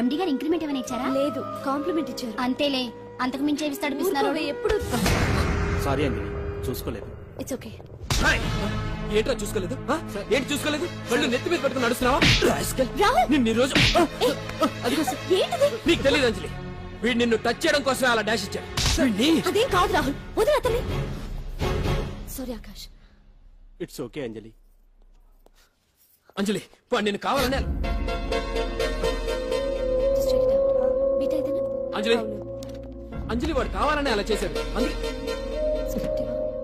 ఎండి గారు ఇంక్రిమెంట్ ఏమైనా ఇచ్చారా? లేదు, కాంప్లిమెంట్ ఇచ్చారు. అంతేలే, అంతకు మించి ఏమిస్తాడు? ఎప్పుడు సారీ అండి, చూసుకోలేదు. It's okay. ఏంట్రా చూసుకోలేదు? ఏంటి చూసుకోలేదు? వాళ్ళు నెత్తి మీద పెట్టుకుని నడుస్తున్నావా? నిన్ను ఈ రోజు నీకు తెలియదు అంజలి, వీడు నిన్ను టచ్ చేయడం కోసం అలా డాష్ ఇచ్చాడు. అదేం కాదు రాహుల్, వదిలే అతన్ని. సారీ ఆకాష్. ఇట్స్ ఓకే అంజలి. అంజలి వాడు నేను కావాలనే. అంజలి అంజలి వాడు కావాలనే అలా చేశాడు.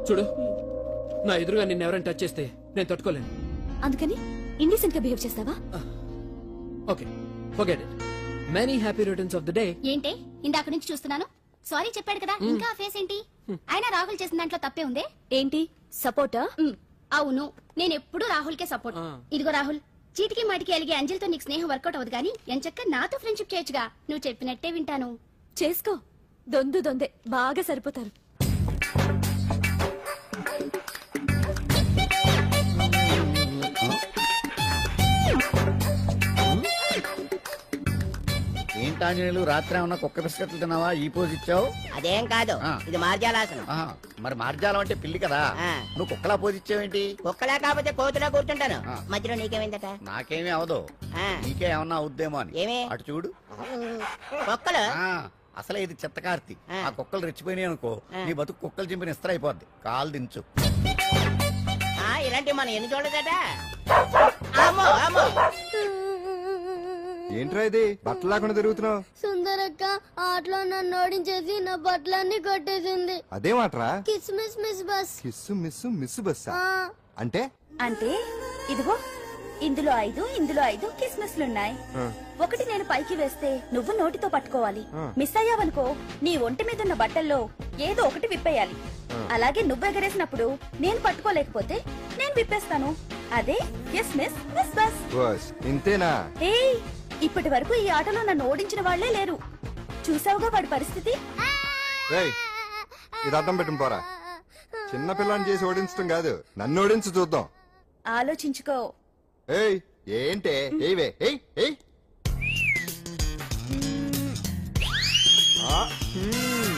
చూడు, నా ఎదురుగా నిన్ను ఎవరైనా టచ్ చేస్తే నేను తట్టుకోలేను. అందుకని ఇండిసెంట్ గా బిహేవ్ చేస్తావా? Okay, forget it. Many happy returns of the day. ఏంటి ఇందాక నుంచి చూస్తున్నాను? సారీ చెప్పాడు కదా, ఇంకా ఫేస్ ఏంటి? అయినా రాహుల్ చేసిన దాంట్లో తప్పే ఉందే. ఏంటి సపోర్టా? అవును, నేను ఎప్పుడు రాహుల్ కే సపోర్ట్. ఇదిగో రాహుల్, చీటికి మాటికి అలిగే అంజలితో నీకు స్నేహం వర్కౌట్ అవ్వదు గానీ ఎంచక్క నాతో ఫ్రెండ్షిప్ చేయొచ్చుగా. నువ్వు చెప్పినట్టే వింటాను. చేసుకో, దొందే బాగా సరిపోతారు. ఏంటాంజనేయులు, రాత్రి ఏమన్నా కుక్క బిస్కెట్లు తిన్నావా? ఈ పోజ్ ఇచ్చావు. అదేం కాదు, ఇది మార్జాలాసనం. మరి మార్జాలం అంటే పిల్లి కదా, నువ్వు కుక్కలా పోజ్ ఇచ్చావేంటి? కుక్కలా కాకపోతే కోతులా కూర్చుంటాను. మధ్యలో నీకేమైందట? నాకేమీ అవదు, నీకే ఏమన్నా అవుద్దేమో అని. ఏమే అటు చూడు. కుక్కలు అసలే ఇది చిత్తకార్తి. ఆ కుక్కలు రెచ్చిపోయినాయి అనుకో, నీ బతుకు కుక్కలు చింపిన ఇస్త్ర అయిపోద్ది. కాలు దించు. ఇలాంటివి మనం ఎన్ని చూడదట. అమ్మో అమ్మో, ఏంట్రా ఇది బట్టలు లేకుండా తిరుగుతున్నావు? సుందరక్క ఆటలో నన్ను ఓడించేసి నా బట్టలన్నీ కొట్టేసింది. అదేమాట్రా? Kiss miss miss bus. Kiss miss miss bus అంటే? అంటే ఇదిగో ఇందులో 5 కిస్మిస్లున్నాయి. ఒకటి నేను పైకి వేస్తే నువ్వు నోటితో పట్టుకోవాలి. మిస్ అయ్యావనుకో నీ ఒంటి మీద ఉన్న బట్టల్లో ఏదో ఒకటి విప్పేయాలి. అలాగే నువ్వు ఎగరేసినప్పుడు నేను పట్టుకోలేకపోతే నేను విప్పేస్తాను. అదే కిస్మిస్ మిస్ బస్. ఇంతేనా? ఏయ్, ఇప్పటి వరకు ఈ ఆటలో నన్ను ఓడించిన వాళ్లే లేరు. చూసావుగా వాడి పరిస్థితి. ఇది అర్థం పెట్టుకుని పోరా. చిన్న పిల్లని చేసి ఓడించడం కాదు, నన్ను ఓడించి చూద్దాం. ఆలోచించుకో. ఏయ్ ఏంటే? ఏవే ఏయ్ ఏయ్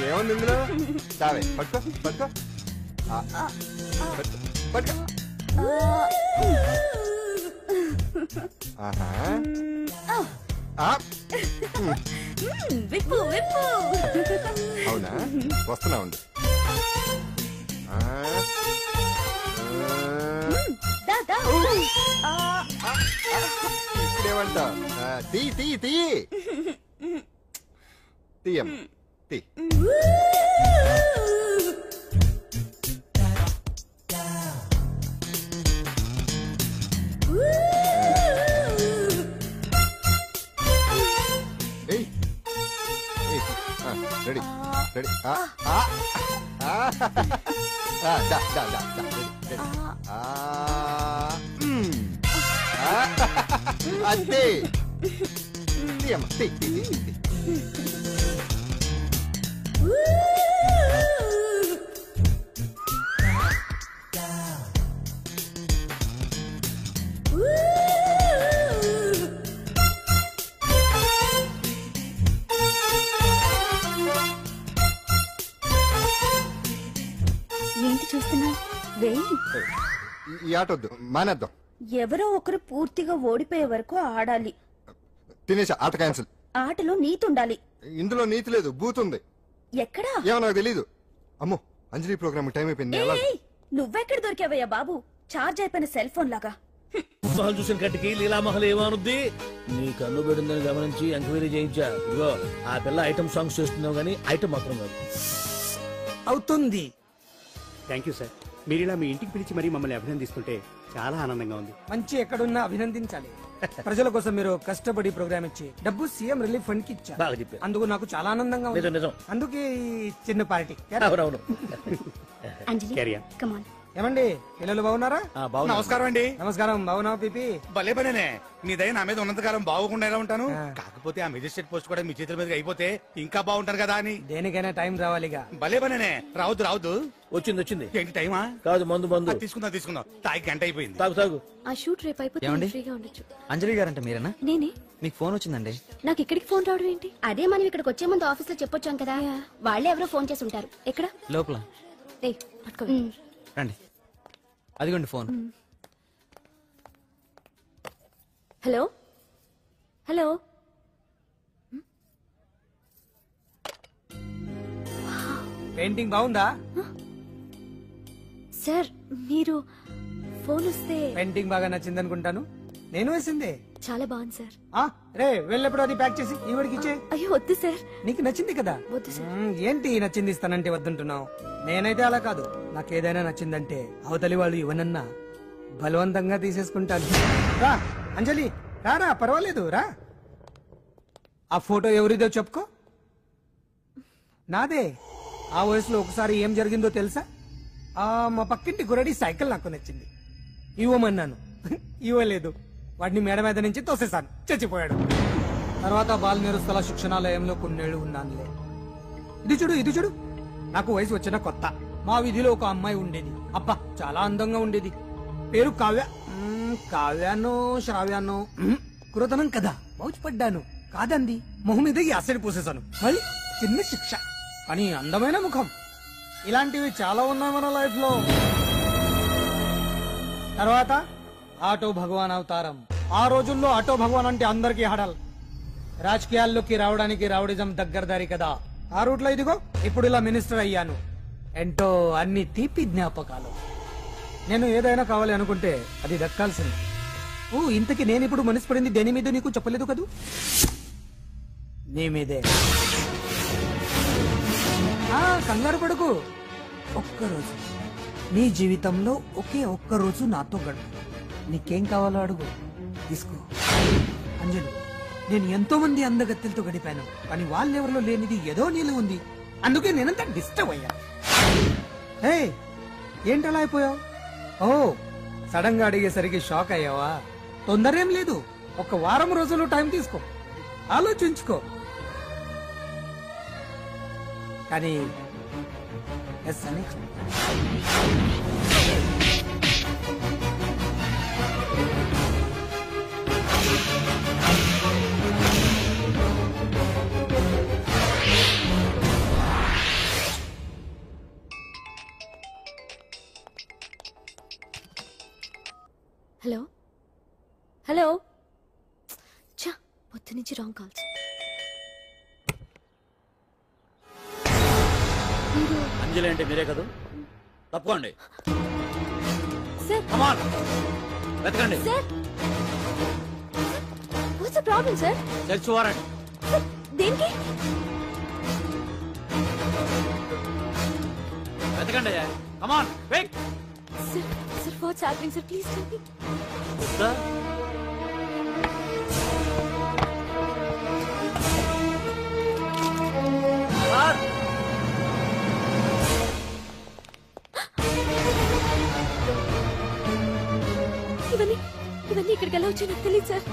ఏముంది ఇందులో? చావే పట్టుకో పట్టుకో పట్టుకో. విప్పు విప్పు. అవునా, వస్తున్నా ఉండు. ఇప్పుడేమంటా? తీ తీ తీ తీయం తీ. Ready ready. అంతే. తీయమ్మ తీ తీ తీ. ఏంటి చూస్తున్నా? వేయి. ఈ ఆట వద్దు, మానేద్దాం. ఎవరో ఒకరు పూర్తిగా ఓడిపోయే వరకు ఆడాలి. తినేసా, ఆట క్యాన్సిల్. ఆటలో నీతి ఉండాలి. ఇందులో నీతి లేదు, బూత్ ఉంది. ఎక్కడా? ఏమో నాకు తెలీదు. అమ్మో, అంజలి ప్రోగ్రామ్ టైం అయిపోయింది. నువ్వెక్కడ దొరికావయ్యా బాబు? చార్జ్ అయిపోయిన సెల్ ఫోన్ లాగా. మొహలు చూసిన కట్టికి లీలామహల్ ఏమనుద్ది? నీ కన్ను పెడిందని గమనించి ఎంక్వైరీ చేయించా. ఇదిగో ఆ పిల్ల ఐటమ్ సాంగ్స్ చేస్తున్నావు గానీ ఐటమ్ మాత్రం కాదు. అవుతుంది. Thank you sir. మీరు ఇలా మీ ఇంటికి పిలిచి మరీ మమ్మల్ని అభినందిస్తుంటే చాలా ఆనందంగా ఉంది. మంచి ఎక్కడున్నా అభినందించాలి. ప్రజల కోసం మీరు కష్టపడి ప్రోగ్రామ్ ఇచ్చి డబ్బు సీఎం రిలీఫ్ ఫండ్ కి ఇచ్చారు. బాగా చెప్పారు. అందుకు నాకు చాలా ఆనందంగా ఉంది. నిజం. అందుకే ఈ చిన్న పార్టీ. అవునవును. అంజలి, కమ్ ఆన్. ఏమండి పిల్లలు బాగున్నారా? నమస్కారం అండి. నమస్కారం. బాగున్నావు పిపి? భలే పనేనే. మీ దయ నా మీద ఉన్నంతకాలం బాగుకుండా ఎలా ఉంటాను. కాకపోతే ఆ మెజిస్ట్రేట్ పోస్ట్ కూడా మీ చేతుల మీద అయిపోతే ఇంకా బాగుంటారు కదా అని. దేనికైనా టైం రావాలిగా. భలే పనేనే. రావద్దు. వచ్చింది. ఏంటి టైమా? కాదు మందు. తీసుకుందాం. తాగి గంట అయిపోయింది. తాగు. ఆ షూట్ రేపు అయిపోతే ఫ్రీగా ఉండొచ్చు. అంజలి గారంట మీరేనా? నేనే. మీకు ఫోన్ వచ్చిందండి. నాకు ఇక్కడికి ఫోన్ రావడం ఏంటి? అదే మనం ఇక్కడికి వచ్చే ముందు ఆఫీస్ లో చెప్పొచ్చాం కదా, వాళ్ళే ఎవరో ఫోన్ చేసి ఉంటారు. ఎక్కడ? లోపల రండి. అదిగోండి ఫోన్. హలో. పెయింటింగ్ బాగుందా సార్? మీరు ఫోన్ వస్తే పెయింటింగ్ బాగా నచ్చింది అనుకుంటాను. నేను వేసిందే. చాలా బాగుంది సార్. రే వెళ్ళప్పుడు అది ప్యాక్ చేసి ఈవిడికి ఇచ్చే. అయ్యో వద్దు సార్. నీకు నచ్చింది కదా. వద్దు సార్. ఏంటి నచ్చింది ఇస్తానంటే వద్దంటున్నావు? నేనైతే అలా కాదు. నాకేదైనా నచ్చిందంటే అవతలి వాళ్ళు ఇవ్వనన్నా బలవంతంగా తీసేసుకుంటాను. రా అంజలి, రారా, పర్వాలేదు రా. ఆ ఫోటో ఎవరిదో చెప్పుకో. నాదే. ఆ వయసులో ఒకసారి ఏం జరిగిందో తెలుసా? మా పక్కింటి గురడి సైకిల్ నాకు నచ్చింది, ఇవ్వమన్నాను, ఇవ్వలేదు. వాడిని మేడ మీద నుంచి తోసేశాను, చచ్చిపోయాడు. తర్వాత బాలనేరు స్థల శిక్షణాలయంలో కొన్నేళ్లు ఉన్నానులే. ఇది చూడు, నాకు వయసు వచ్చిన కొత్త. మా వీధిలో ఒక అమ్మాయి ఉండేది. అబ్బా చాలా అందంగా ఉండేది. పేరు కావ్యానో శ్రావ్యానో. కురతనం కదా, మౌచిపడ్డాను. కాదంది, మొహం మీద యాసిడ్ పూసేశాను. మళ్ళీ చిన్న శిక్ష, కానీ అందమైన ముఖం. ఇలాంటివి చాలా ఉన్నాయి మన లైఫ్ లో. తర్వాత ఆటో భగవాన్ అవతారం. ఆ రోజుల్లో ఆటో భగవాన్ అంటే అందరికీ హడల్. రాజకీయాల్లోకి రావడానికి రౌడిజం దగ్గరదారి కదా. ఆ రూట్లో ఇదిగో ఇప్పుడు ఇలా మినిస్టర్ అయ్యాను. ఏంటో అన్ని తీపి జ్ఞాపకాలు. నేను ఏదైనా కావాలి అనుకుంటే అది దక్కాల్సింది. ఇంతకీ నేను ఇప్పుడు మనసు పడింది దేని మీద నీకు చెప్పలేదు కదూ? నీ మీదే. కంగారు పడుకు. ఒక్కరోజు నీ జీవితంలో ఒకే ఒక్కరోజు నాతో గడుపు. నీకేం కావాలో అడుగు, తీసుకో. అంజలి, నేను ఎంతో మంది అందగత్తెలతో గడిపాను, కానీ వాళ్ళెవరిలో లేనిది ఏదో నీళ్ళు ఉంది. అందుకే నేనంతా డిస్టర్బ్ అయ్యా. ఏంటలా అయిపోయావు? సడన్ గా అడిగేసరికి షాక్ అయ్యావా? తొందరేం లేదు, ఒక వారం రోజులు టైం తీసుకో, ఆలోచించుకో. కానీ ఎస్ అని హలో. చా, పొద్దు నుంచి రాంగ్ కాల్స్. అంజలి అంటే మీరే కదా? తప్పుకోండి. సార్ వెతకండి. Sir, what's the problem sir? Search warrant. దేనికి? వెతకండి. Come on, quick. Sir what's happening sir? Please tell me. Sir ఇవన్నీ ఇక్కడికి ఎలా వచ్చాయి నాకు తెలియదు sir.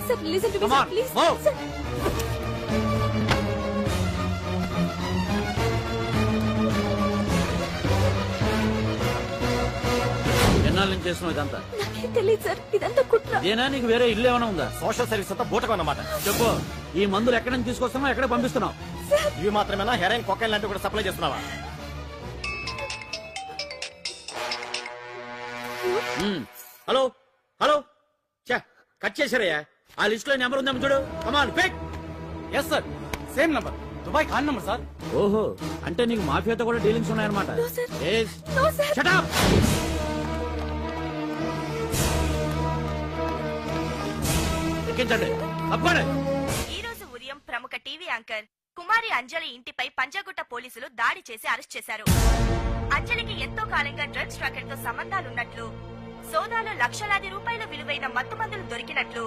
Sir listen to me sir, please sir. ఎన్నాళ్ళ నుంచి చేస్తున్నావు ఇదంతా? నాకేం తెలియదు సార్, ఇదంతా కుట్ర. ఏనా నీకు వేరే ఇల్లు ఏమైనా ఉందా? సోషల్ సర్వీస్ అంతా బూటకం అన్నమాట. చెప్పు, ఈ మందులు ఎక్కడి నుంచి తీసుకొస్తున్నావు, ఎక్కడ పంపిస్తున్నావు? ఇవి మాత్రమేనా? హెరాయిన్, కొకైన్ లాంటివి కూడా సప్లై చేస్తున్నావా? హలో హలో, కట్ చేశారయ్యా. ఆ లిస్ట్ లో నెంబర్ ఉందేమో చూడు. Come on quick. Yes sir, same number, Dubai Khan number sir. ఓహో, అంటే నీకు మాఫియాతో కూడా డీలింగ్స్ ఉన్నాయన్నమాట. Shut up. ఎక్కించండి, తప్పండి. ఈ రోజు ఉదయం ప్రముఖ టీవీ యాంకర్ కుమారి అంజలి ఇంటిపై పంజాగుట్ట పోలీసులు దాడి చేసి అరెస్ట్ చేశారు. అంజలికి ఎంతో కాలంగా డ్రగ్స్ ట్రాకెట్ తో సంబంధాలున్నట్లు, సోదాలో లక్షలాది రూపాయల విలువైన మత్తు మందులు దొరికినట్లు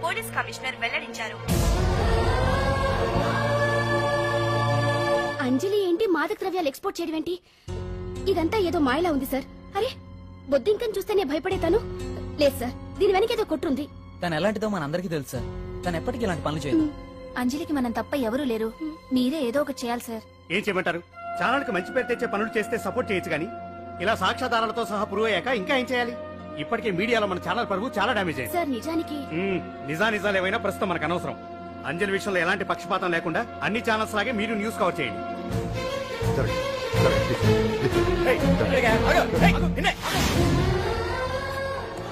పోలీస్ కమిషనర్ వెల్లడించారు. అంజలి ఏంటి మాదక ద్రవ్యాలు ఎక్స్పోర్ట్ చేయడం ఏంటి? ఇదంతా ఏదో మాయలా ఉంది సార్. అరే బొద్దింకని చూస్తే నేను భయపడేతాను. లేదు సార్, దీని వెనక ఏదో కొట్టుంది. తను ఎలాంటిదో మనందరికీ తెలుసు సార్. తను ఎప్పటికీ ఇలాంటి పనులు చేయదు. అంజలికి మనం తప్ప ఎవరూ లేరు. మీరే ఏదో ఒకటి చేయాలి సార్. ఏం చేయమంటారు? ఛానల్కి మంచి పేరు తెచ్చే పనులు చేస్తే సపోర్ట్ చేయొచ్చు కానీ ఇలా సాక్ష్యాధారాలతో సహా ప్రూవ్ అయ్యాక ఇంకా ఏం చేయాలి? ఇప్పటికే మీడియాలో మన ఛానల్ పరువు చాలా డ్యామేజ్ అయింది. సార్ నిజానికి నిజాలు ఏమైనా ప్రస్తుతం మనకు అనవసరం. అంజలి విషయంలో ఎలాంటి పక్షపాతం లేకుండా అన్ని ఛానల్స్ లాగే మీరు న్యూస్ కవర్ చేయండి.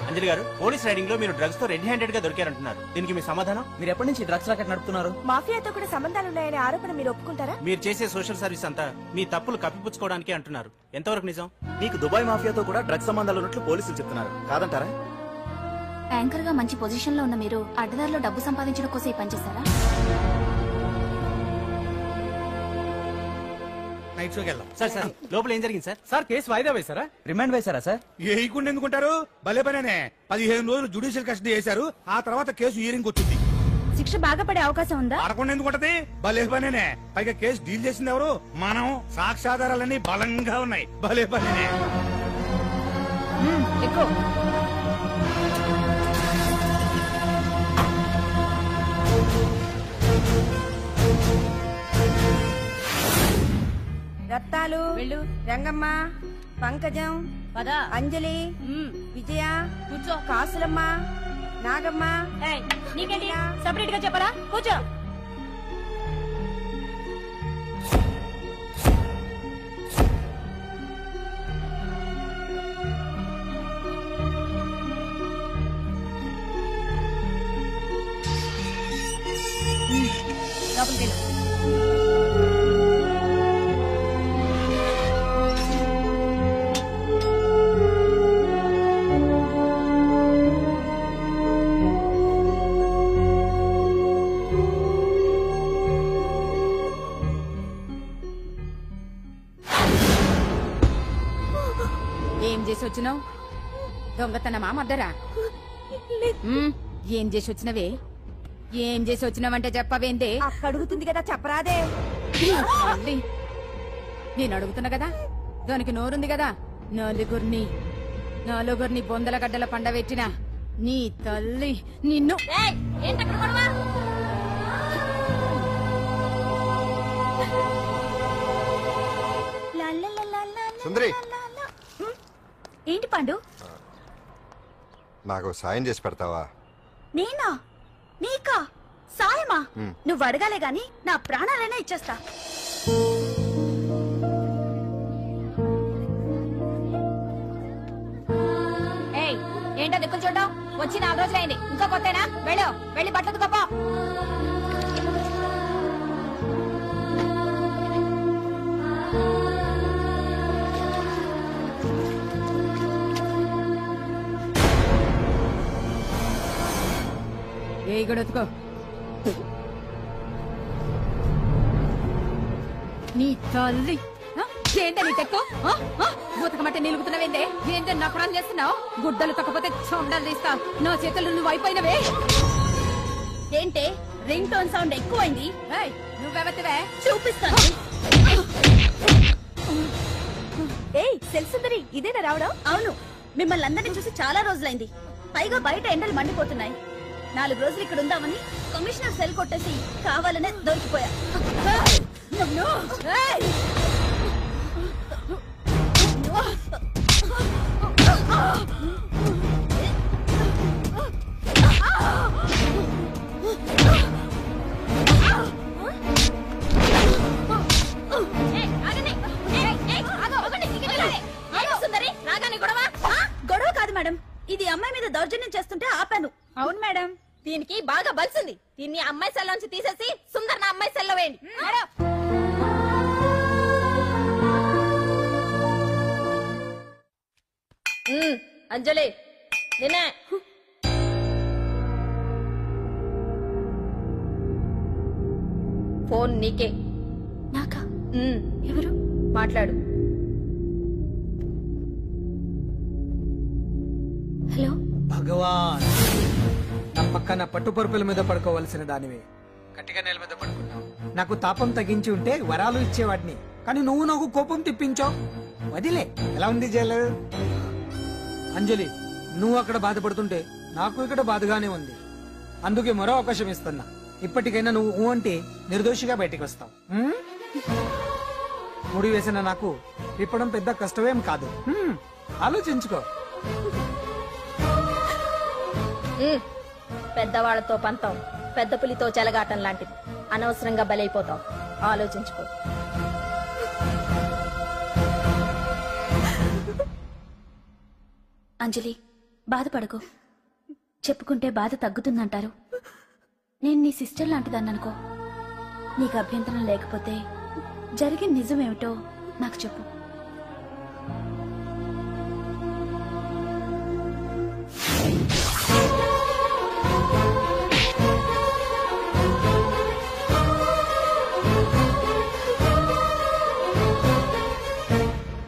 అంజలి గారు, పోలీస్ రైడింగ్ లో మీరు డ్రగ్స్ తో రెడ్ హ్యాండెడ్ గా దొరికారంటున్నారు. దీనికి మీ సమాధానం? మీరు ఎప్పటి నుంచి డ్రగ్స్ రాకెట్ నడుపుతున్నారు? మాఫియాతో కూడా సంబంధాలున్నాయనే ఆరోపణ మీరు ఒప్పుకుంటారా? మీరు చేసే సోషల్ సర్వీస్ అంతా మీ తప్పులు కప్పిపుచ్చుకోవడానికి అంటున్నారు. ఎంతవరకు నిజం? మీకు దుబాయ్ మాఫియాతో కూడా డ్రగ్స్ సంబంధాలు ఉన్నట్లు పోలీసులు చెప్తున్నారు. కాదంటారా? యాంకర్ గా మంచి పొజిషన్ లో ఉన్న మీరు అడ్డదారిలో డబ్బు సంపాదించడం కోసం ఈ పనిచేస్తారా? నైట్ షోకి వెళ్దాం. సార్ సార్ లోపల ఏం జరిగింది సార్? సార్ కేసు వాయిదా వేశారా? రిమాండ్ వేశారా సార్? వేయకుండా ఎందుకుంటారు? భలే పనేనే. 15 రోజులు జుడిషియల్ కస్టడీ చేశారు. ఆ తర్వాత కేసు హియరింగ్ వచ్చింది. శిక్ష బాగా పడే అవకాశం ఉందా? పడకుండా ఎందుకుంటది? భలే పనేనే. పైగా కేసు డీల్ చేసింది ఎవరు? మనం. సాక్ష్యాధారాలన్నీ బలంగా ఉన్నాయి. భలే పనేనే. ఎక్కువ రత్తాలు, రంగమ్మ, పంకజం, అంజలి, విజయ, కూర్చో, కాసులమ్మ, నాగమ్మ. నీకేంటి సపరేట్ గా చెప్పరా? కూర్చో. లోపలికి వెళ్ళు. ఏం చేసి వచ్చినావు? దొంగతనమా మద్దరా? ఏం చేసి వచ్చినవే? ఏం చేసి వచ్చినావంటే చెప్పవేందే? అడుగుతుంది కదా చెప్పరాదే. నేను అడుగుతున్నా కదా, దానికి నోరుంది కదా. నలుగురిని బొందల గడ్డల పండబెట్టిన నీ తల్లి నిన్ను. సుందరి, ఏంటి పండు? నాకు సాయం చేసి పెడతావా? నేనా? నీకా సాయమా? నువ్వు అడగాలే గాని నా ప్రాణాలైనా ఇచ్చేస్తా. ఏంటో దిక్కులు చూడడం? వచ్చి 4 రోజులైంది, ఇంకా కొత్తేనా? వెళ్ళి బట్టలు గొప్ప. ఏ గడతుకో. నీ తల్లి ఏంటే నీ తెక్కు? బూతకమంటే నిలుగుతున్నావేందే? ఏంటే నకరం చేస్తున్నావు? గుడ్డలు తక్కపోతే చొండలు తీస్తా. నా చేతులు నువ్వు అయిపోయినవే. ఏంటే రింగ్ టోన్ సౌండ్ ఎక్కువైంది? నువ్వెవతివే? చూపిస్తాను. ఏయ్ సెల్సుందరి, ఇదేనా రావడం? అవును, మిమ్మల్ని అందరినీ చూసి చాలా రోజులైంది. పైగా బయట ఎండలు మండిపోతున్నాయి. 4 రోజులు ఇక్కడ ఉందామని కమిషనర్ సెల్ కొట్టేసి కావాలనే దొరికిపోయా. గొడవ కాదు మేడం, ఇది అమ్మాయి మీద దౌర్జన్యం చేస్తుంటే ఆపాను. అవును మేడం, దీనికి బాగా బలిసింది. దీన్ని అమ్మాయి సెల్లోంచి తీసేసి సుందర్ నా అమ్మాయి సెల్లో వేయండి. అంజలి నిన్నే. ఫోన్ నీకే. నాకా? ఎవరు? మాట్లాడు. హలో భగవాన్, నా పక్కన పట్టుపరుపుల మీద పడుకోవలసిన దానివే గట్టిగా నేల మీద పడుకున్నావు. నాకు తాపం తగ్గించి ఉంటే వరాలు ఇచ్చేవాడిని, కానీ నువ్వు నాకు కోపం తెప్పించావు. వదిలే. ఎలా ఉంది జైలు? అంజలి, నువ్వు అక్కడ బాధపడుతుంటే నాకు ఇక్కడ బాధగానే ఉంది. అందుకే మరో అవకాశం ఇస్తున్నా. ఇప్పటికైనా నువ్వు అంటే నిర్దోషిగా బయటికి వస్తావు. ముడి వేసిన నాకు విప్పడం పెద్ద కష్టమేం కాదు. ఆలోచించుకో. పెద్దవాళ్లతో పంతం పెద్ద పులితో చెలగాటం లాంటిది. అనవసరంగా బలైపోతావు. ఆలోచించుకో. అంజలి, బాధపడకు. చెప్పుకుంటే బాధ తగ్గుతుందంటారు. నేను నీ సిస్టర్ లాంటిదాన్ననుకో. నీకు అభ్యంతరం లేకపోతే జరిగిన నిజమేమిటో నాకు చెప్పు.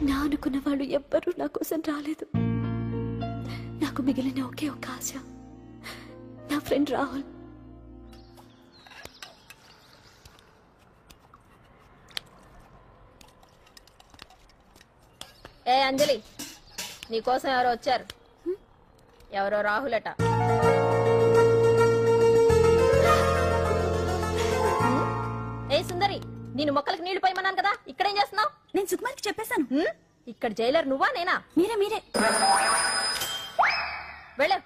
నా అనుకున్న వాళ్ళు ఎవ్వరూ నా కోసం రాలేదు. నాకు మిగిలిన ఒకే ఒక ఆశ, నా ఫ్రెండ్ రాహుల్. ఏ అంజలి, నీకోసం ఎవరో వచ్చారు. ఎవరో రాహుల్ అట. ఏ సుందరి, నేను మొక్కలకు నీళ్లు పోయమన్నాను కదా, ఇక్కడేం చేస్తున్నావు? నేను సుకుమార్కి చెప్పేశాను. ఇక్కడ జైలర్ నువ్వా నేనా? మీరే వెళ్ళు. వెళ్ళు.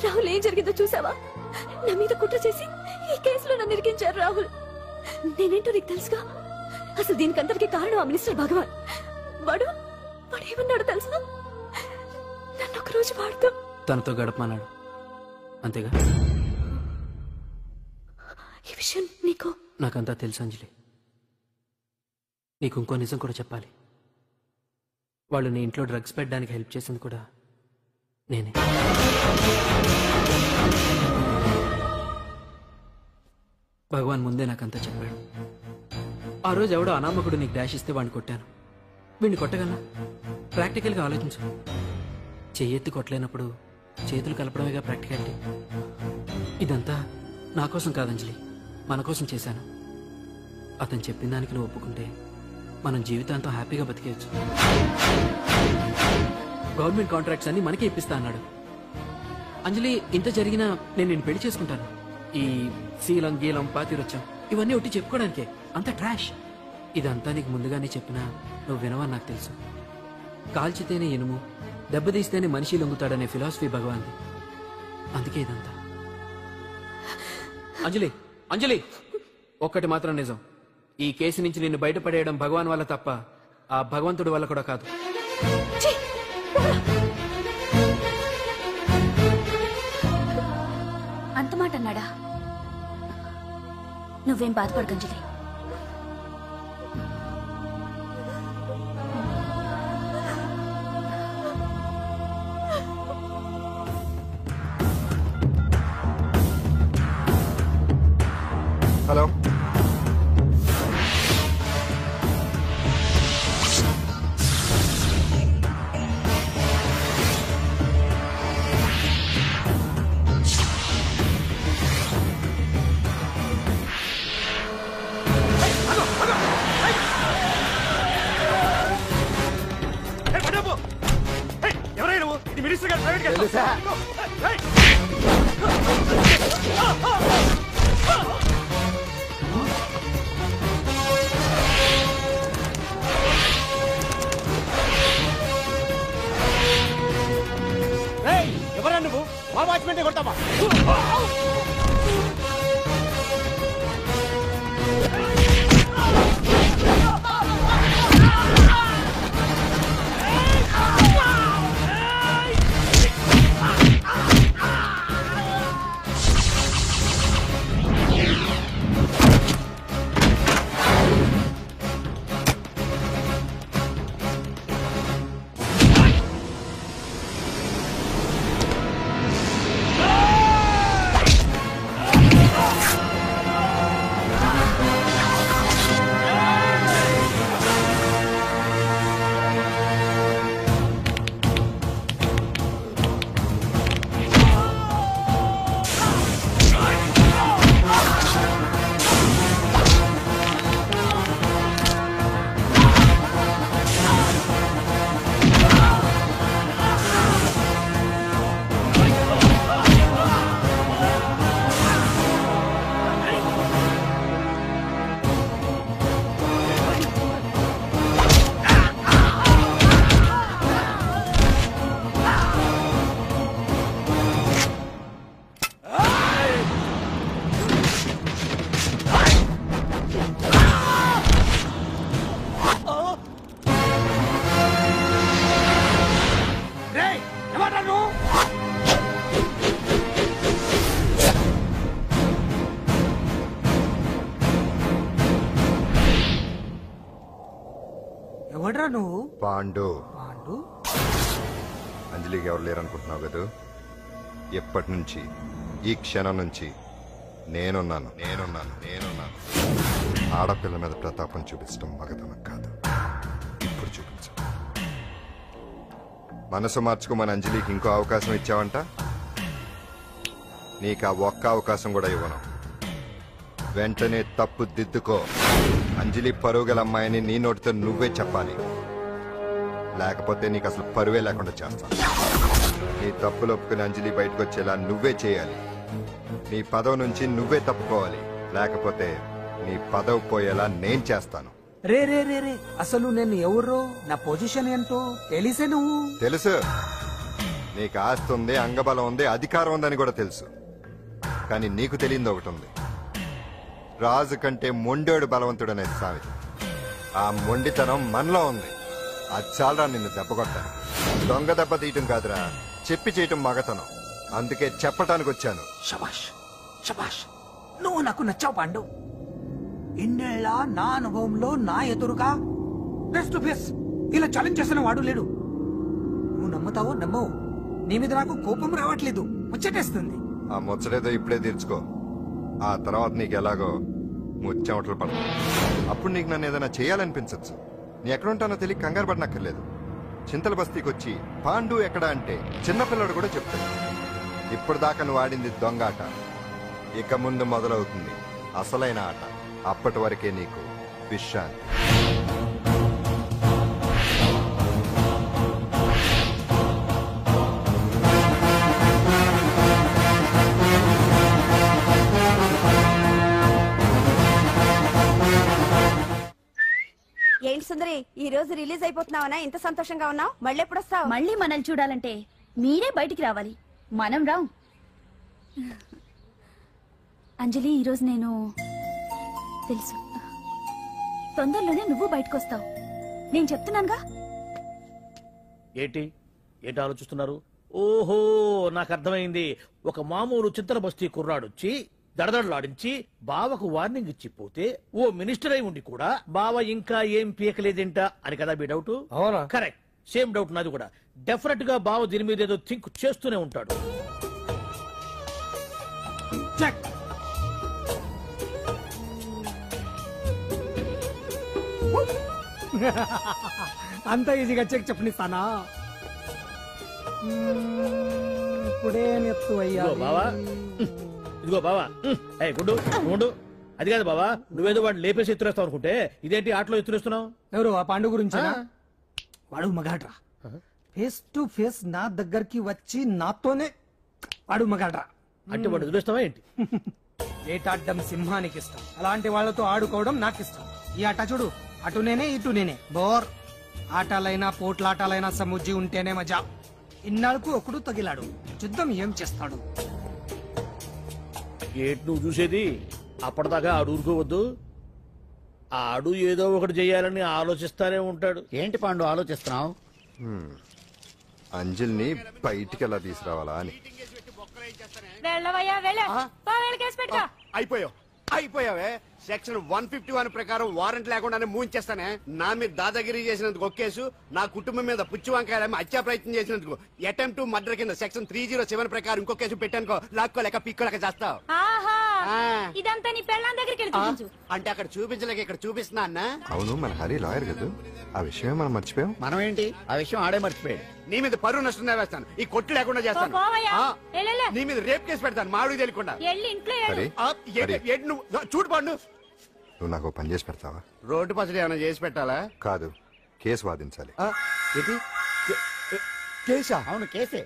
రాహుల్ ఏం జరిగిందో చూసావా? నా మీద కుట్ర చేసి ఈ కేసులో నన్ను ఇరికించారు రాహుల్. నేనేంటో నీకు తెలుసుగా. అసలు దీనికంతటికి కారణం ఆ మినిస్టర్ భగవాన్. వాడు ఏమన్నాడు తెలుసా? నన్ను ఒక రోజు వాడుతూ తనతో గడపమన్నాడు, అంతేగా? ఈ విషయం నీకు? నాకంతా తెలుసు అంజలి. నీకు ఇంకో నిజం కూడా చెప్పాలి. వాళ్ళు నీ ఇంట్లో డ్రగ్స్ పెట్టడానికి హెల్ప్ చేసింది కూడా నేనే. భగవాన్ ముందే నాకంతా చెప్పాడు. ఆ రోజు ఎవడో అనామకుడు నీకు డాష్ ఇస్తే వాడిని కొట్టాను. వీడిని కొట్టగలనా? ప్రాక్టికల్గా ఆలోచించు. చెయ్యెత్తి కొట్టలేనప్పుడు చేతులు కలపడమేగా ప్రాక్టికాలిటీ. ఇదంతా నా కోసం కాదంజలి, మన కోసం చేశాను. అతను చెప్పిన దానికి నువ్వు ఒప్పుకుంటే మనం జీవితాంతం హ్యాపీగా బతికేయచ్చు. గవర్నమెంట్ కాంట్రాక్ట్స్ అన్ని మనకే ఇప్పిస్తా అన్నాడు. అంజలి, ఇంత జరిగినా నేను నిన్ను పెళ్లి చేసుకుంటాను. ఈ శీలం గీలం పాతిరొచ్చం ఇవన్నీ ఒట్టి చెప్పుకోవడానికే. అంత ట్రాష్. ఇదంతా నీకు ముందుగానే చెప్పినా నువ్వు వినవని నాకు తెలుసు. కాల్చితేనే ఇనుము, దెబ్బతీస్తేనే మనిషి లొంగుతాడనే ఫిలాసఫీ భగవాన్ది. అందుకే ఇదంతా. అంజలి, ఒక్కటి మాత్రం నిజం. ఈ కేసు నుంచి నిన్ను బయటపడేయడం భగవాన్ వల్ల తప్ప ఆ భగవంతుడి వల్ల కూడా కాదు. అంత మాట అన్నాడా? నువ్వేం బాధపడకంజలి. హలో, ఎవరైనా నువ్వు? ఇది మినిస్టర్ గారు ప్రైవేట్ తెలుసా? ఎవరా నువ్వు? మా వాచ్మెంటే కొడతావా? ఎవడ్రా నువ్వు? పాండు. పాండు? అంజలికి ఎవరు లేరనుకుంటున్నావు కదా? ఎప్పటి నుంచి, ఈ క్షణం నుంచి నేనున్నాను. ఆడపిల్ల మీద ప్రతాపం చూపించడం మగతనం కాదు. ఇప్పుడు చూపించు. మనసు మార్చుకోమని అంజలికి ఇంకో అవకాశం ఇచ్చావంట. నీకు ఆ ఒక్క అవకాశం కూడా ఇవ్వను. వెంటనే తప్పు దిద్దుకో. అంజలి పరువుగల అమ్మాయిని నీ నోటితో నువ్వే చెప్పాలి, లేకపోతే నీకు అసలు పరువే లేకుండా చేస్తాను. నీ తప్పులు ఒప్పుకుని అంజలి బయటకు వచ్చేలా నువ్వే చేయాలి. నీ పదవి నుంచి నువ్వే తప్పుకోవాలి, లేకపోతే నీ పదవి పోయేలా నేను చేస్తాను. రే రే రే రే అసలు నేను ఎవరో, నా పొజిషన్ ఏంటో తెలిసే నువ్వు. తెలుసు. నీకు ఆస్తి ఉంది, అంగబలం ఉంది, అధికారం ఉందని కూడా తెలుసు. కానీ నీకు తెలియదు ఒకటి ఉంది. రాజు కంటే మొండోడు బలవంతుడు అనే సామెత. ఆ మొండితనం మనలో ఉంది. అది చాలరా నిన్ను దెబ్బకొట్టాను. దొంగ దెబ్బ తీయటం కాదురా, చెప్పి చేయటం మగతనం. అందుకే చెప్పటానికి వచ్చాను. శబాష్ శబాష్, నువ్వు నాకు నచ్చావు పాండు. ఇన్నేళ్ళ నా అనుభవంలో నా ఎదురుగా ఫేస్ టు ఫేస్ ఇలా ఛాలెంజ్ చేసిన వాడు లేడు. నువ్వు నమ్ముతావో నమ్మవు, నీ మీద నాకు కోపం రావట్లేదు, ముచ్చటేస్తుంది. ఆ ముచ్చటేదో ఇప్పుడే తీర్చుకో. ఆ తర్వాత నీకు ఎలాగో ముచ్చెమటలు పడతాయి. అప్పుడు నీకు నన్ను ఏదైనా చేయాలనిపించచ్చు. నీ ఎక్కడుంటానో తెలియ కంగారు పడనక్కర్లేదు. చింతల బస్తీకి వచ్చి పాండు ఎక్కడా అంటే చిన్నపిల్లడు కూడా చెప్తాడు. ఇప్పుడు దాకా నువ్వు ఆడింది దొంగ ఆట. ఇక ముందు మొదలవుతుంది అసలైన ఆట. అప్పటి వరకే నీకు విశ్రాంతి. ఏంటి సుందరి, ఈ రోజు రిలీజ్ అయిపోతున్నావనా? ఇంత సంతోషంగా ఉన్నావు? మళ్ళీ ఎప్పుడు వస్తావు? మళ్ళీ మనల్ని చూడాలంటే మీరే బయటికి రావాలి, మనం రాం. అంజలి, ఈరోజు నేను తెలుసు తొందరలోనే నువ్వు బయటకు వస్తావు, నేను చెప్తున్నానుగా. ఏంటి ఏంటి ఆలోచిస్తున్నారు? ఓహో, నాకు అర్థమైంది. ఒక మామూలు చింతల బస్తీ కుర్రాడొచ్చి దడదడలాడించి బావకు వార్నింగ్ ఇచ్చి పోతే ఓ మినిస్టర్ అయి ఉండి కూడా బావ ఇంకా ఏం పీకలేదేంట అని కదా మీ డౌట్? కరెక్ట్, సేమ్ డౌట్ నాది కూడా. డెఫినెట్ గా బావ దీని మీద ఏదో థింక్ చేస్తూనే ఉంటాడు. అంత ఈజీగా చెక్ చెప్పనిస్తానా? ఇప్పుడే నెత్తు అయ్యా. ఇదిగో బావా, గుడ్డు గుండు. అది కాదు బావా, నువ్వేదో వాడిని లేపేసి ఎత్తురేస్తావు అనుకుంటే ఇదేంటి ఆటలో ఎత్తురేస్తున్నావు? ఎవరు ఆ పాండు గురించి? వాడు మగాడ్రా. ఫేస్ టు ఫేస్ నా దగ్గరికి వచ్చి నాతోనే వాడు మగాడ్రా. అంటే వాడు వదిలేస్తావా ఏంటి? ఏటాడ్డం సింహానికి ఇష్టం, అలాంటి వాళ్లతో ఆడుకోవడం నాకు ఇష్టం. ఈ ఆట చూడు, అటు నేనే ఇటు నేనే. బోర్. ఆటలైనా పోట్లాటాలైనా సముజ్జి ఉంటేనే మజా. ఇన్నాళ్ళకు ఒకడు తగిలాడు, యుద్ధం ఏం చేస్తాడు? ఏంటి నువ్వు చూసేది? అప్పటిదాకా ఆడు ఊరుకోవద్దు. ఆడు ఏదో ఒకటి చెయ్యాలని ఆలోచిస్తానే ఉంటాడు. ఏంటి పాండు ఆలోచిస్తున్నావు? అంజలిని బయటికి ఎలా తీసుకురావాలా అని. అయిపోయావే. సెక్షన్ 151 ప్రకారం వారెంట్ లేకుండానే మూయించేస్తానే. నా మీద దాదాగిరి చేసినందుకు ఒక కేసు, నా కుటుంబం మీద పుచ్చి వంకాయలేమో హత్యా ప్రయత్నం చేసినందుకు అటెంప్ట్ టు మర్డర్ కింద సెక్షన్ 307 ప్రకారం ఇంకో కేసు పెట్టానుకో, లాక్కోలేక పిక్కోలేక చేస్తావు. ఇదంతా నీ పెళ్ళాం దగ్గరికి చూపించు. అంటే అక్కడ చూపించలేక ఇక్కడ చూపిస్తున్నా అన్న. అవును, మన హరి లాయర్ కదా, ఆ విషయమే మనం మర్చిపోయాం. మనం ఏంటి ఆ విషయం ఆడే మర్చిపోయాడు. నీ మీద పరువు నష్టం వేస్తాను, ఈ కొట్టు లేకుండా చేస్తాను. నీ మీద రేప్ కేసు పెడతాను మాడు తెలియకుండా. చూడు పండు, నువ్వు నాకు పని చేసి పెడతావా? రోడ్డు పచ్చడి ఏమైనా చేసి పెట్టాలా? కాదు, కేసు వాదించాలి. కేసా? అవును కేసే.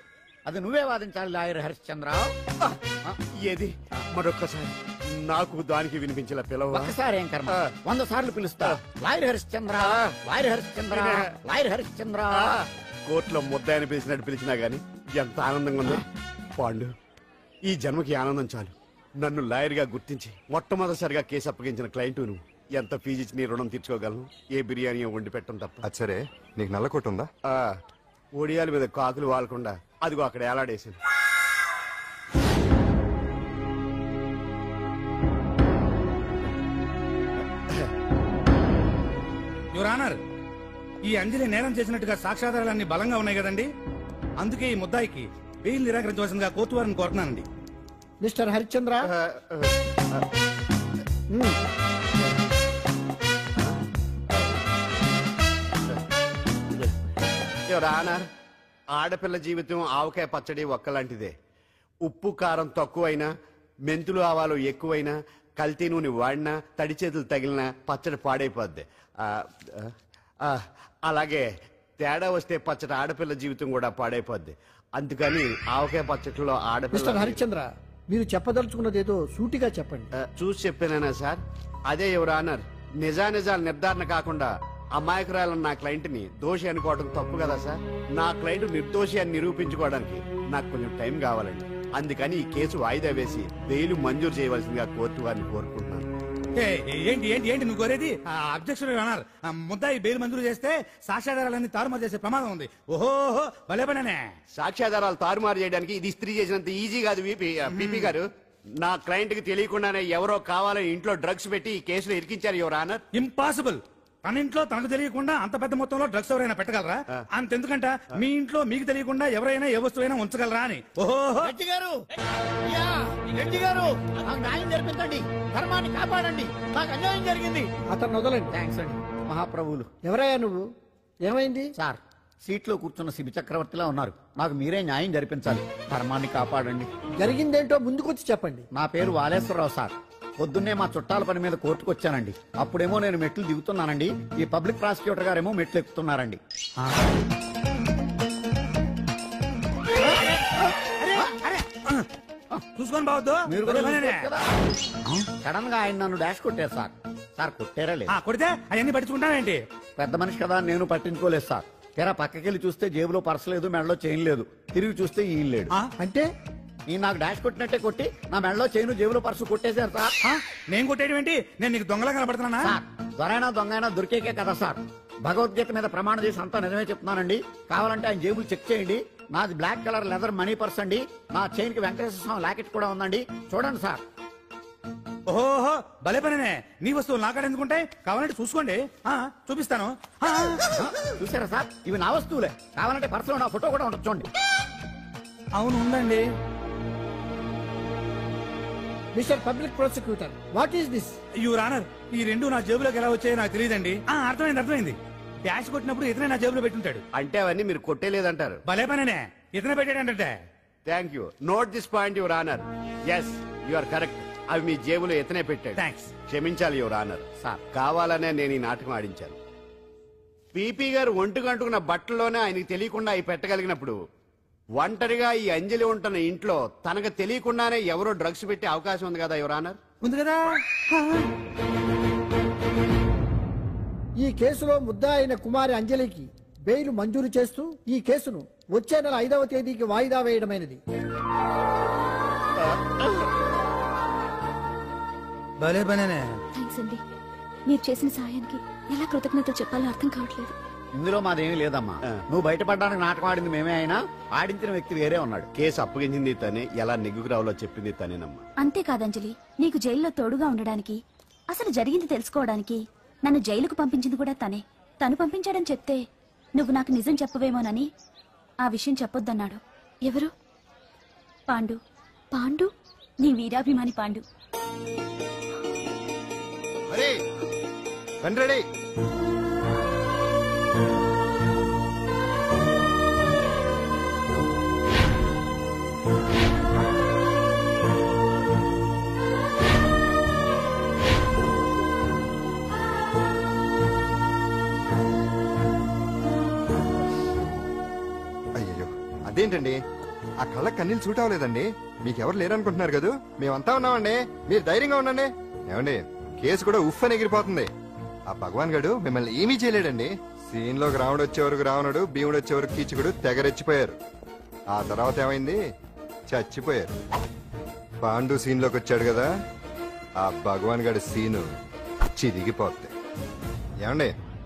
అది నువ్వే వాదించాలి లాయర్ హరిశ్చంద్ర. ఏది మరొక్కసారి నాకు దానికి వినిపించిన పిలవ. ఒక్కసారి ఏం కర్మ, 100 సార్లు పిలుస్తా. Lawyer Harishchandra, lawyer Harishchandra, lawyer Harishchandra. కోర్టులో ముద్దాయని పిలిచినట్టు పిలిచినా గాని ఎంత ఆనందంగా ఉందో. పాండు, ఈ జన్మకి ఆనందం చాలు. నన్ను లాయర్ గా గుర్తించి మొట్టమొదటిసారిగా కేసు అప్పగించిన క్లయింట్ నువ్వు. ఎంత ఫీజు ఇచ్చి నీ రుణం తీర్చుకోగలను? ఏ బిర్యానీ వండి పెట్టడం తప్ప. అది సరే, నీకు నల్ల కొట్టు ఉందా? ఒడియాల మీద కాకులు వాలకుండా అదిగో అక్కడ ఏలాడేసింది. యువర్ ఆనర్, ఈ అంజలి నేరం చేసినట్టుగా సాక్ష్యాధారాలన్నీ బలంగా ఉన్నాయి కదండి. అందుకే ఈ ముద్దాయికి బెయిల్ నిరాకరించవలసిందిగా కోర్టు వారిని కోరుతున్నానండి. మిస్టర్ హరిశ్చంద్ర, ఆడపిల్ల జీవితం ఆవకాయ పచ్చడి ఒక్కలాంటిదే. ఉప్పు కారం తక్కువైనా, మెంతులు ఆవాలు ఎక్కువైనా, కల్తీ నూనె వాడినా, తడి చేతులు తగిలినా పచ్చడి పాడైపోద్ది. అలాగే తేడా వస్తే పచ్చడి ఆడపిల్ల జీవితం కూడా పాడైపోద్ది. అందుకని ఆవకాయ పచ్చడిలో మిస్టర్ ఆడపిల్ల హరిశ్చంద్ర, మీరు చెప్పదలుచుకున్నది ఏదో సూటిగా చెప్పండి. చూసి చెప్పానా సార్? అదే యువర్ ఆనర్, నిజానిజాలు నిర్ధారణ కాకుండా అమాయకురాలన్న నా క్లయింట్ ని దోషి అనుకోవడం తప్పు కదా సార్? నా క్లయింట్ నిర్దోషి అని నిరూపించుకోవడానికి నాకు కొంచెం టైం కావాలండి. అందుకని ఈ కేసు వాయిదా వేసి బెయిల్ మంజూరు చేయవలసిందిగా కోర్టు వారిని కోరుకుంటున్నాను. ఏంటి ఏంటి ఏంటి నువ్వు కోరేది? అబ్జెక్షన్ అన్నారు. ముద్దాయి బెయిల్ మంజూరు చేస్తే సాక్ష్యాధారాలన్నీ తారుమారు చేసే ప్రమాదం ఉంది. ఓహో భలే పనే. సాక్ష్యాధారాలు తారుమారు చేయడానికి ఇది ఇస్త్రీ చేసినంత ఈజీ కాదు పీపీ గారు. నా క్లయింట్ కి తెలియకుండానే ఎవరో కావాలని ఇంట్లో డ్రగ్స్ పెట్టి ఈ కేసులో ఇరికించారు యువర్ ఆనర్. ఇంపాసిబుల్. తన ఇంట్లో తనకు తెలియకుండా అంత పెద్ద మొత్తంలో డ్రగ్స్ ఎవరైనా పెట్టగలరా? అంతెందుకంట మీ ఇంట్లో మీకు తెలియకుండా ఎవరైనా ఏ వస్తువైనా ఉంచగలరా అని. ఓహో గారు, నాకు న్యాయం జరిపించండి, ధర్మాన్ని కాపాడండి, నాకు అన్యాయం జరిగింది. అతను వదలండి. థ్యాంక్స్ అండి మహాప్రభువులు. ఎవరయ్యా నువ్వు? ఏమైంది? సార్, సీట్లో కూర్చున్న శిబి చక్రవర్తిలా ఉన్నారు. నాకు మీరే న్యాయం జరిపించాలి, ధర్మాన్ని కాపాడండి. జరిగిందేంటో ముందుకొచ్చి చెప్పండి. నా పేరు వాలేశ్వరరావు సార్. పొద్దున్నే మా చుట్టాల పని మీద కోర్టుకు వచ్చానండి. అప్పుడేమో నేను మెట్లు దిగుతున్నానండి, ఈ పబ్లిక్ ప్రాసిక్యూటర్ గారేమో మెట్లు ఎక్కుతున్నారండి. చూసుకొని బావద్దు. మీరు సడన్ గా ఆయన నన్ను డాష్ కొట్టారు సార్. సార్ కొట్టారా లేదు? కొడితే అవన్నీ పట్టించుకుంటానండి. పెద్ద మనిషి కదా నేను పట్టించుకోలేదు సార్. తెరా పక్కకెళ్ళి చూస్తే జేబులో పర్స్ లేదు, మెడలో చైన్ లేదు. తిరిగి చూస్తే ఈయన లేడు. అంటే నేను నాకు డాష్ కొట్టినట్టే కొట్టి నా మెడలో చైన్ జేబులో పర్సు కొట్టేశారు సార్. నేను కొట్టేయడం ఏంటి? నేను నీకు దొంగలా కనబడుతున్నా? దొరైనా దొంగైనా దొరికేకే కదా సార్. భగవద్గీత మీద ప్రమాణం చేసి అంతా నిజమే చెప్తున్నానండి. కావాలంటే ఆయన జేబులు చెక్ చేయండి. నాది black colour leather money purse అండి. నా చైన్ కి వెంకటేశ్వర స్వామి లాకెట్ కూడా ఉందండి. చూడండి సార్. ఓహో భలే పనే. నీ వస్తువులు నాకాడ ఎందుకుంటాయి? కావాలంటే చూసుకోండి, చూపిస్తాను. చూసారా సార్, ఇవి నా వస్తువులే. కావాలంటే పర్సులో నా ఫోటో కూడా ఉంటుంది, చూడండి. అవును ఉందండి. Mister public prosecutor, what is this? Your honour, ఈ రెండు నా జేబులోకి ఎలా వచ్చాయో నాకు తెలియదండి. అర్థమైంది. డాష్ కొట్టినప్పుడు ఇతనే నా జేబులో పెట్టుంటాడు. అంటే అవన్నీ మీరు కొట్టేలేదంటారు? భలే పనే, ఇతనే పెట్టాడంటే. Thank you. Note this point your honour. Yes, you are correct. అవి మీ జేబులో ఇతనే పెట్టాడు. థ్యాంక్స్. క్షమించాలి యువర్ ఆనర్. కావాలనే నేను ఈ నాటకం ఆడించాను. పీపీ గారు ఒంటికి అంటుకున్న బట్టల్లోనే ఆయనకి తెలియకుండా అవి పెట్టగలిగినప్పుడు, ఒంటరిగా ఈ అంజలి ఉంటున్న ఇంట్లో తనకు తెలియకుండానే ఎవరో డ్రగ్స్ పెట్టే అవకాశం ఉంది కదా యువర్ ఆనర్? ఉంది కదా. ఈ కేసులో ముద్దా అయిన కుమారి అంజలికి బెయిల్ మంజూరు చేస్తూ ఈ కేసును వచ్చే నెల 5వ తేదీకి వాయిదా వేయడమైనది. భలే పనే. థ్యాంక్స్ అండి. మీరు చేసిన సహాయానికి ఎలా కృతజ్ఞతలు చెప్పాలో అర్థం కావట్లేదు. ఇందులో మాదేమీ లేదమ్మా. నువ్వు బయటపడడానికి నాటకం ఆడింది మేమే అయినా ఆడించిన వ్యక్తి వేరే ఉన్నాడు. కేసు అప్పగించింది తనే, ఎలా నెగ్గుకు రావాలో చెప్పింది తనేనమ్మా. అంతేకాదంజలి, నీకు జైల్లో తోడుగా ఉండడానికి, అసలు జరిగింది తెలుసుకోవడానికి నన్ను జైలుకు పంపించింది కూడా తనే. తను పంపించాడని చెప్తే నువ్వు నాకు నిజం చెప్పవేమోనని ఆ విషయం చెప్పొద్దన్నాడు. ఎవరు? పాండు. పాండు, నీ వీరాభిమాని పాండు. అయ్యో, అదేంటండి ఆ కళ్ళ కన్నీళ్ళు సూట్ అవ్వలేదండి. మీకెవరు లేరనుకుంటున్నారు కదా, మేమంతా ఉన్నామండి. మీరు ధైర్యంగా ఉండండి. ఏమండి, కేసు కూడా ఉఫ్ అని ఎగిరిపోతుంది. ఆ భగవాన్ గడు మిమ్మల్ని ఏమీ చేయలేడండి. సీన్ లోకి రావణుడు వచ్చేవరకు రావణుడు, భీముడు వచ్చేవరకు కీచుకుడు తెగరెచ్చిపోయారు. ఆ తర్వాత ఏమైంది? చచ్చిపోయారు. పాండు సీన్ లోకి వచ్చాడు కదా, ఆ భగవాన్ గడి సీను చిరిగిపోద్ది. ఏమండి,